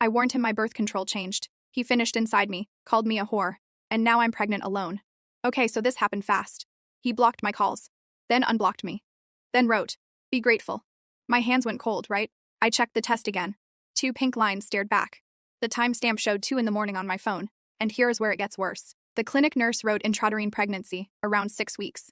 I warned him my birth control changed. He finished inside me, called me a whore, and now I'm pregnant alone. Okay, so this happened fast. He blocked my calls, then unblocked me. Then wrote, "Be grateful." My hands went cold, right? I checked the test again. 2 pink lines stared back. The timestamp showed 2 in the morning on my phone, and here's where it gets worse. The clinic nurse wrote intrauterine pregnancy, around 6 weeks.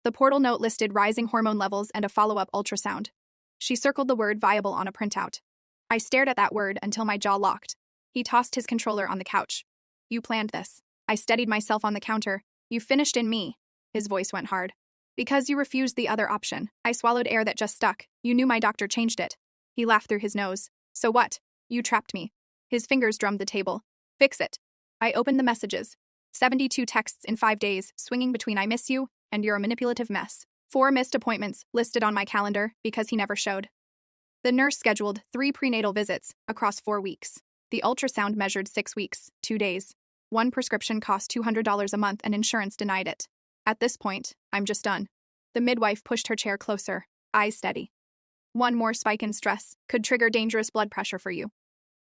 The portal note listed rising hormone levels and a follow-up ultrasound. She circled the word viable on a printout. I stared at that word until my jaw locked. He tossed his controller on the couch. "You planned this." I steadied myself on the counter. "You finished in me." His voice went hard. "Because you refused the other option." I swallowed air that just stuck. "You knew my doctor changed it." He laughed through his nose. "So what? You trapped me." His fingers drummed the table. "Fix it." I opened the messages. 72 texts in 5 days, swinging between "I miss you" and "you're a manipulative mess." 4 missed appointments listed on my calendar because he never showed. The nurse scheduled 3 prenatal visits across 4 weeks. The ultrasound measured 6 weeks, 2 days. 1 prescription cost $200 a month and insurance denied it. At this point, I'm just done. The midwife pushed her chair closer, eyes steady. "One more spike in stress could trigger dangerous blood pressure for you."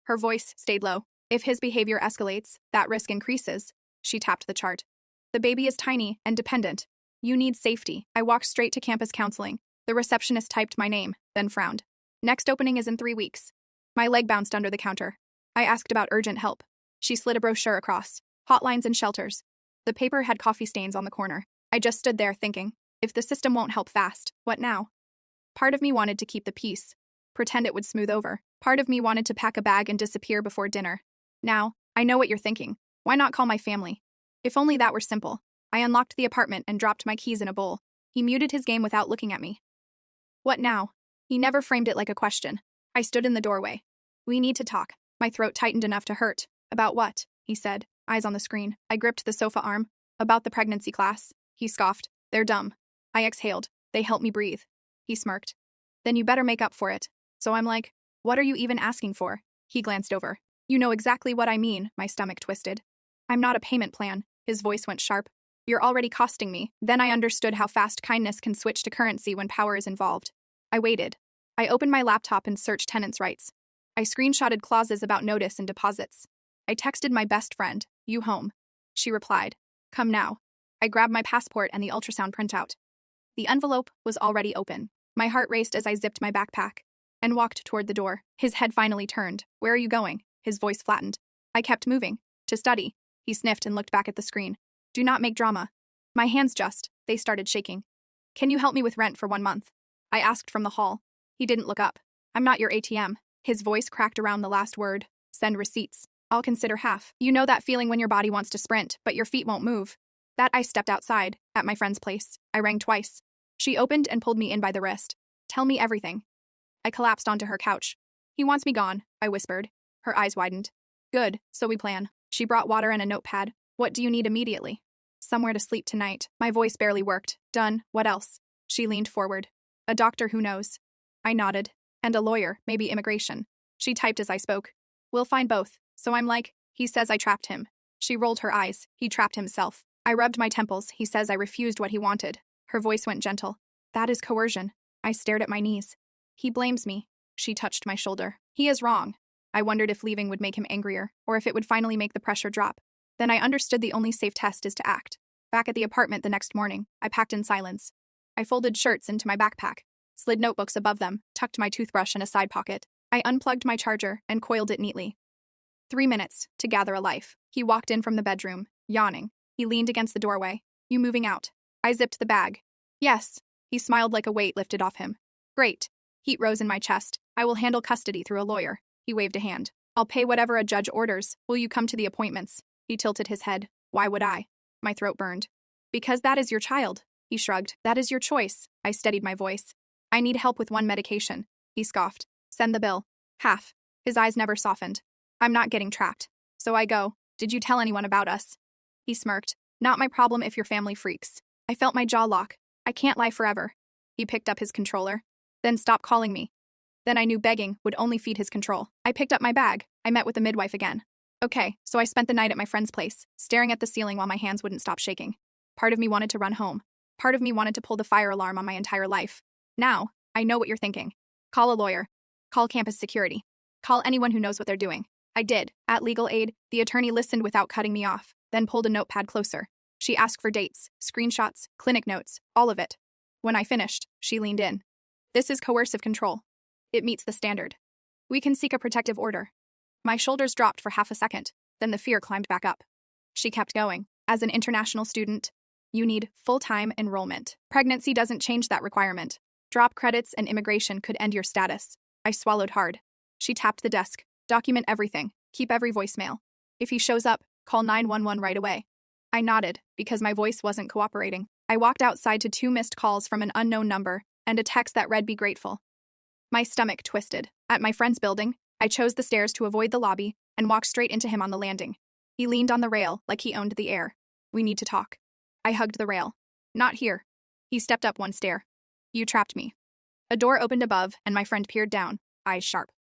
Her voice stayed low. "If his behavior escalates, that risk increases." She tapped the chart. "The baby is tiny and dependent. You need safety." I walked straight to campus counseling. The receptionist typed my name, then frowned. "Next opening is in 3 weeks." My leg bounced under the counter. I asked about urgent help. She slid a brochure across. Hotlines and shelters. The paper had coffee stains on the corner. I just stood there thinking, if the system won't help fast, what now? Part of me wanted to keep the peace, pretend it would smooth over. Part of me wanted to pack a bag and disappear before dinner. Now, I know what you're thinking. Why not call my family? If only that were simple. I unlocked the apartment and dropped my keys in a bowl. He muted his game without looking at me. "What now?" He never framed it like a question. I stood in the doorway. "We need to talk." My throat tightened enough to hurt. "About what?" he said, eyes on the screen. I gripped the sofa arm. "About the pregnancy class." He scoffed. "They're dumb." I exhaled. "They help me breathe." He smirked. "Then you better make up for it." So I'm like, "What are you even asking for?" He glanced over. "You know exactly what I mean." My stomach twisted. "I'm not a payment plan." His voice went sharp. "You're already costing me." Then I understood how fast kindness can switch to currency when power is involved. I waited. I opened my laptop and searched tenants' rights. I screenshotted clauses about notice and deposits. I texted my best friend, "You home?" She replied, "Come now." I grabbed my passport and the ultrasound printout. The envelope was already open. My heart raced as I zipped my backpack and walked toward the door. His head finally turned. "Where are you going?" His voice flattened. I kept moving. "To study." He sniffed and looked back at the screen. "Do not make drama." My hands they started shaking. "Can you help me with rent for 1 month?" I asked from the hall. He didn't look up. "I'm not your ATM." His voice cracked around the last word. "Send receipts. I'll consider half." You know that feeling when your body wants to sprint, but your feet won't move? I stepped outside, at my friend's place. I rang twice. She opened and pulled me in by the wrist. "Tell me everything." I collapsed onto her couch. "He wants me gone," I whispered. Her eyes widened. "Good, so we plan." She brought water and a notepad. "What do you need immediately?" "Somewhere to sleep tonight." My voice barely worked. "Done. What else?" She leaned forward. "A doctor who knows." I nodded. "And a lawyer, maybe immigration." She typed as I spoke. "We'll find both." So I'm like, "He says I trapped him." She rolled her eyes. "He trapped himself." I rubbed my temples. "He says I refused what he wanted." Her voice went gentle. "That is coercion." I stared at my knees. "He blames me." She touched my shoulder. "He is wrong." I wondered if leaving would make him angrier, or if it would finally make the pressure drop. Then I understood the only safe test is to act. Back at the apartment the next morning, I packed in silence. I folded shirts into my backpack, slid notebooks above them, tucked my toothbrush in a side pocket. I unplugged my charger and coiled it neatly. 3 minutes to gather a life. He walked in from the bedroom, yawning. He leaned against the doorway. "You moving out?" I zipped the bag. "Yes." He smiled like a weight lifted off him. "Great." Heat rose in my chest. "I will handle custody through a lawyer." He waved a hand. "I'll pay whatever a judge orders. Will you come to the appointments?" He tilted his head. "Why would I?" My throat burned. "Because that is your child." He shrugged. "That is your choice." I steadied my voice. "I need help with 1 medication." He scoffed. "Send the bill." "Half." His eyes never softened. "I'm not getting trapped." So I go, "Did you tell anyone about us?" He smirked. "Not my problem if your family freaks." I felt my jaw lock. I can't lie forever. He picked up his controller. "Then stop calling me." Then I knew begging would only feed his control. I picked up my bag. I met with the midwife again. Okay, so I spent the night at my friend's place, staring at the ceiling while my hands wouldn't stop shaking. Part of me wanted to run home. Part of me wanted to pull the fire alarm on my entire life. Now, I know what you're thinking. Call a lawyer. Call campus security. Call anyone who knows what they're doing. I did. At legal aid, the attorney listened without cutting me off, then pulled a notepad closer. She asked for dates, screenshots, clinic notes, all of it. When I finished, she leaned in. This is coercive control. It meets the standard. We can seek a protective order. My shoulders dropped for half a second, then the fear climbed back up. She kept going. As an international student, you need full-time enrollment. Pregnancy doesn't change that requirement. Drop credits and immigration could end your status. I swallowed hard. She tapped the desk. Document everything. Keep every voicemail. If he shows up, call 911 right away. I nodded, because my voice wasn't cooperating. I walked outside to 2 missed calls from an unknown number and a text that read, "Be grateful." My stomach twisted. At my friend's building, I chose the stairs to avoid the lobby and walked straight into him on the landing. He leaned on the rail like he owned the air. "We need to talk." I hugged the rail. "Not here." He stepped up 1 stair. "You trapped me." A door opened above, and my friend peered down, eyes sharp.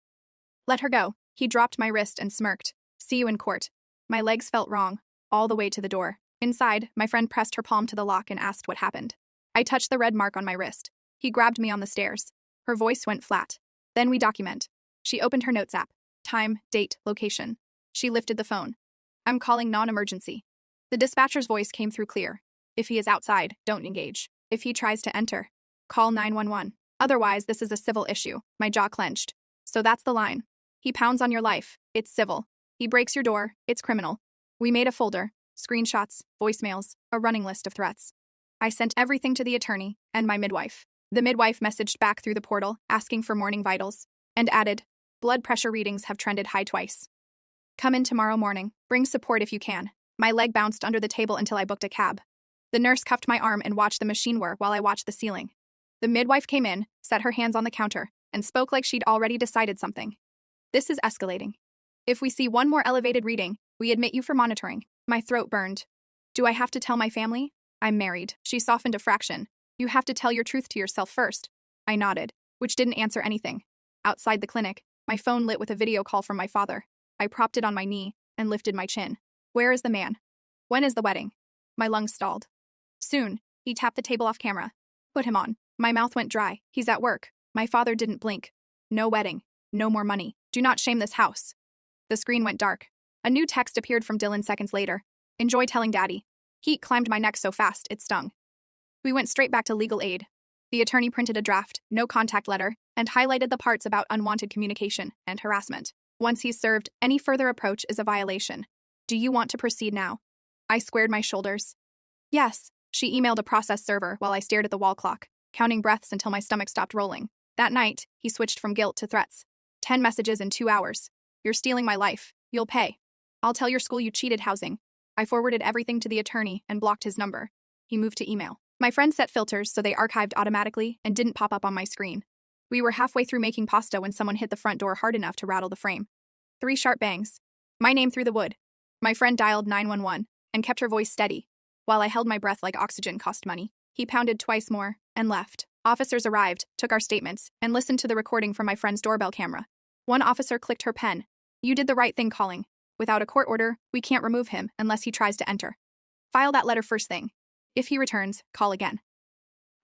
"Let her go." He dropped my wrist and smirked. "See you in court." My legs felt wrong, all the way to the door. Inside, my friend pressed her palm to the lock and asked what happened. I touched the red mark on my wrist. He grabbed me on the stairs. Her voice went flat. "Then we document." She opened her notes app. Time, date, location. She lifted the phone. "I'm calling non-emergency." The dispatcher's voice came through clear. "If he is outside, don't engage. If he tries to enter, call 911. Otherwise, this is a civil issue." My jaw clenched. So that's the line. He pounds on your life. It's civil. He breaks your door. It's criminal. We made a folder. Screenshots, voicemails, a running list of threats. I sent everything to the attorney and my midwife. The midwife messaged back through the portal, asking for morning vitals, and added, "Blood pressure readings have trended high twice. Come in tomorrow morning. Bring support if you can." My leg bounced under the table until I booked a cab. The nurse cuffed my arm and watched the machine work while I watched the ceiling. The midwife came in, set her hands on the counter, and spoke like she'd already decided something. "This is escalating. If we see one more elevated reading, we admit you for monitoring." My throat burned. "Do I have to tell my family?" "I'm married." She softened a fraction. "You have to tell your truth to yourself first." I nodded, which didn't answer anything. Outside the clinic, my phone lit with a video call from my father. I propped it on my knee and lifted my chin. "Where is the man? When is the wedding?" My lungs stalled. "Soon." He tapped the table off camera. "Put him on." My mouth went dry. "He's at work." My father didn't blink. "No wedding. No more money. Do not shame this house." The screen went dark. A new text appeared from Dylan seconds later. "Enjoy telling Daddy." Heat climbed my neck so fast, it stung. We went straight back to legal aid. The attorney printed a draft, no contact letter, and highlighted the parts about unwanted communication and harassment. "Once he's served, any further approach is a violation. Do you want to proceed now?" I squared my shoulders. "Yes." She emailed a process server while I stared at the wall clock, counting breaths until my stomach stopped rolling. That night, he switched from guilt to threats. 10 messages in 2 hours. "You're stealing my life. You'll pay. I'll tell your school you cheated housing." I forwarded everything to the attorney and blocked his number. He moved to email. My friend set filters so they archived automatically and didn't pop up on my screen. We were halfway through making pasta when someone hit the front door hard enough to rattle the frame. 3 sharp bangs. My name through the wood. My friend dialed 911 and kept her voice steady, while I held my breath like oxygen cost money. He pounded twice more and left. Officers arrived, took our statements, and listened to the recording from my friend's doorbell camera. One officer clicked her pen. "You did the right thing calling. Without a court order, we can't remove him unless he tries to enter. File that letter first thing. If he returns, call again."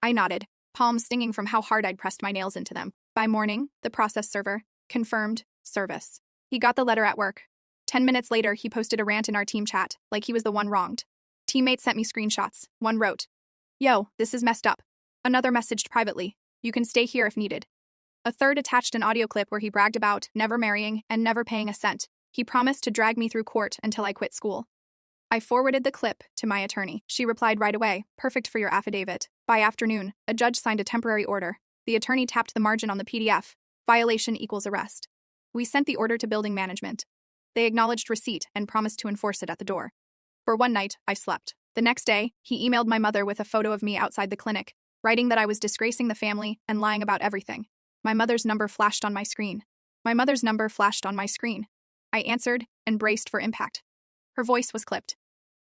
I nodded, palms stinging from how hard I'd pressed my nails into them. By morning, the process server confirmed service. He got the letter at work. 10 minutes later, he posted a rant in our team chat, like he was the one wronged. Teammates sent me screenshots. One wrote, "Yo, this is messed up." Another messaged privately, "You can stay here if needed." A third attached an audio clip where he bragged about never marrying and never paying a cent. He promised to drag me through court until I quit school. I forwarded the clip to my attorney. She replied right away, "Perfect for your affidavit." By afternoon, a judge signed a temporary order. The attorney tapped the margin on the PDF. Violation equals arrest. We sent the order to building management. They acknowledged receipt and promised to enforce it at the door. For one night, I slept. The next day, he emailed my mother with a photo of me outside the clinic, writing that I was disgracing the family and lying about everything. My mother's number flashed on my screen. I answered and braced for impact. Her voice was clipped.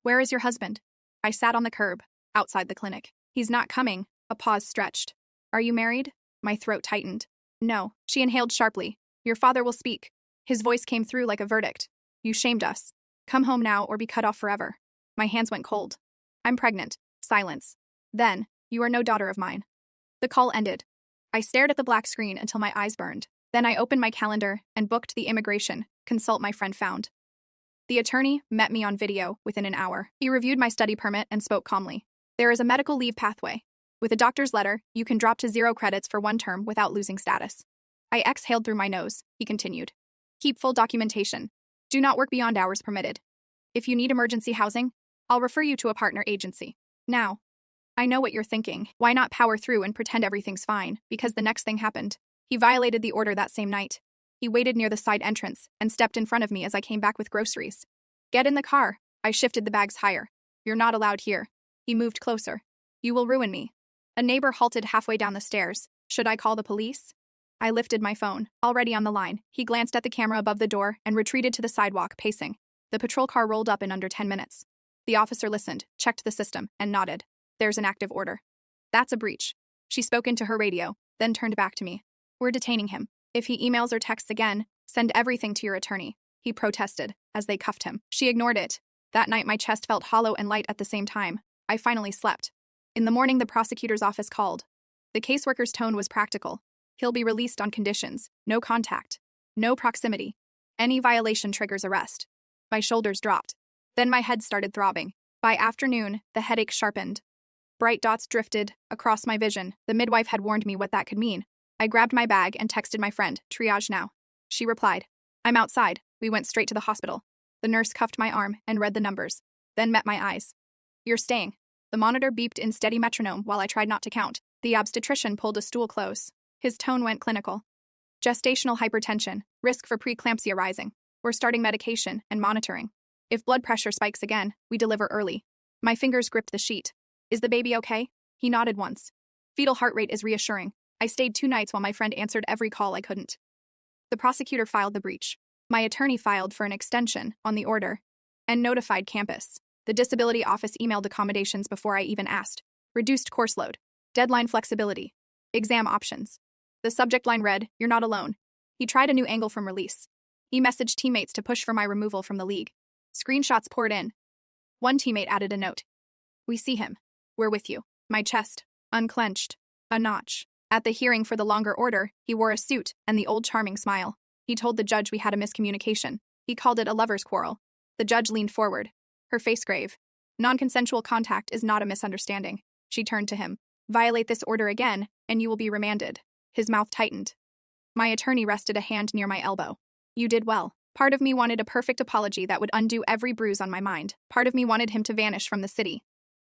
"Where is your husband?" I sat on the curb, outside the clinic. "He's not coming." A pause stretched. "Are you married?" My throat tightened. "No." She inhaled sharply. "Your father will speak." His voice came through like a verdict. "You shamed us. Come home now or be cut off forever." My hands went cold. "I'm pregnant." Silence. Then, "You are no daughter of mine." The call ended. I stared at the black screen until my eyes burned. Then I opened my calendar and booked the immigration, Consult my friend found. The attorney met me on video within an hour. He reviewed my study permit and spoke calmly. There is a medical leave pathway. With a doctor's letter, you can drop to 0 credits for 1 term without losing status. I exhaled through my nose, he continued. Keep full documentation. Do not work beyond hours permitted. If you need emergency housing, I'll refer you to a partner agency. Now, I know what you're thinking. Why not power through and pretend everything's fine? Because the next thing happened. He violated the order that same night. He waited near the side entrance and stepped in front of me as I came back with groceries. Get in the car. I shifted the bags higher. You're not allowed here. He moved closer. You will ruin me. A neighbor halted halfway down the stairs. Should I call the police? I lifted my phone, already on the line. He glanced at the camera above the door and retreated to the sidewalk, pacing. The patrol car rolled up in under 10 minutes. The officer listened, checked the system, and nodded. There's an active order. That's a breach. She spoke into her radio, then turned back to me. We're detaining him. If he emails or texts again, send everything to your attorney. He protested, as they cuffed him. She ignored it. That night my chest felt hollow and light at the same time. I finally slept. In the morning the prosecutor's office called. The caseworker's tone was practical. He'll be released on conditions. No contact. No proximity. Any violation triggers arrest. My shoulders dropped. Then my head started throbbing. By afternoon, the headache sharpened. Bright dots drifted across my vision. The midwife had warned me what that could mean. I grabbed my bag and texted my friend, triage now. She replied, I'm outside. We went straight to the hospital. The nurse cuffed my arm and read the numbers, then met my eyes. You're staying. The monitor beeped in steady metronome while I tried not to count. The obstetrician pulled a stool close. His tone went clinical. Gestational hypertension, risk for preeclampsia rising. We're starting medication and monitoring. If blood pressure spikes again, we deliver early. My fingers gripped the sheet. Is the baby okay? He nodded once. Fetal heart rate is reassuring. I stayed 2 nights while my friend answered every call I couldn't. The prosecutor filed the breach. My attorney filed for an extension on the order and notified campus. The disability office emailed accommodations before I even asked. Reduced course load. Deadline flexibility. Exam options. The subject line read, You're not alone. He tried a new angle from release. He messaged teammates to push for my removal from the league. Screenshots poured in. One teammate added a note. We see him. We're with you. My chest unclenched. A notch. At the hearing for the longer order, he wore a suit and the old charming smile. He told the judge we had a miscommunication. He called it a lover's quarrel. The judge leaned forward, her face grave. Non-consensual contact is not a misunderstanding. She turned to him. Violate this order again, and you will be remanded. His mouth tightened. My attorney rested a hand near my elbow. You did well. Part of me wanted a perfect apology that would undo every bruise on my mind. Part of me wanted him to vanish from the city.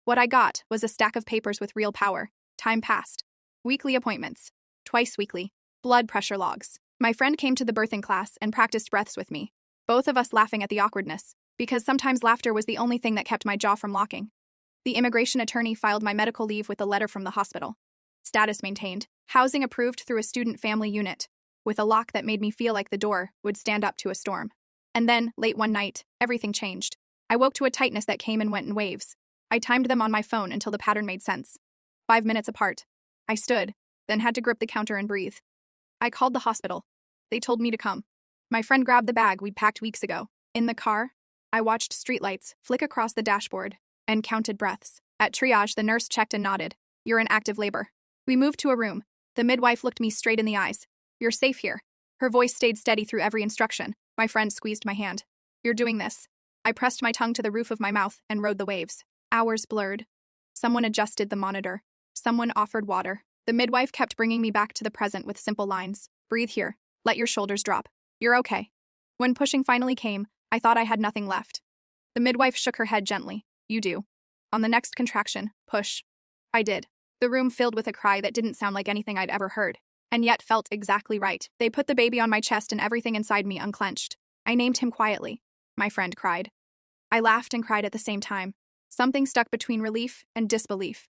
What I got was a stack of papers with real power. Time passed. Weekly appointments. Twice weekly. Blood pressure logs. My friend came to the birthing class and practiced breaths with me. Both of us laughing at the awkwardness, because sometimes laughter was the only thing that kept my jaw from locking. The immigration attorney filed my medical leave with a letter from the hospital. Status maintained. Housing approved through a student family unit, with a lock that made me feel like the door would stand up to a storm. And then, late one night, everything changed. I woke to a tightness that came and went in waves. I timed them on my phone until the pattern made sense. 5 minutes apart. I stood, then had to grip the counter and breathe. I called the hospital. They told me to come. My friend grabbed the bag we'd packed weeks ago. In the car, I watched streetlights flick across the dashboard and counted breaths. At triage, the nurse checked and nodded. You're in active labor. We moved to a room. The midwife looked me straight in the eyes. You're safe here. Her voice stayed steady through every instruction. My friend squeezed my hand. You're doing this. I pressed my tongue to the roof of my mouth and rode the waves. Hours blurred. Someone adjusted the monitor. Someone offered water. The midwife kept bringing me back to the present with simple lines. Breathe here. Let your shoulders drop. You're okay. When pushing finally came, I thought I had nothing left. The midwife shook her head gently. You do. On the next contraction, push. I did. The room filled with a cry that didn't sound like anything I'd ever heard, and yet felt exactly right. They put the baby on my chest and everything inside me unclenched. I named him quietly. My friend cried. I laughed and cried at the same time. Something stuck between relief and disbelief.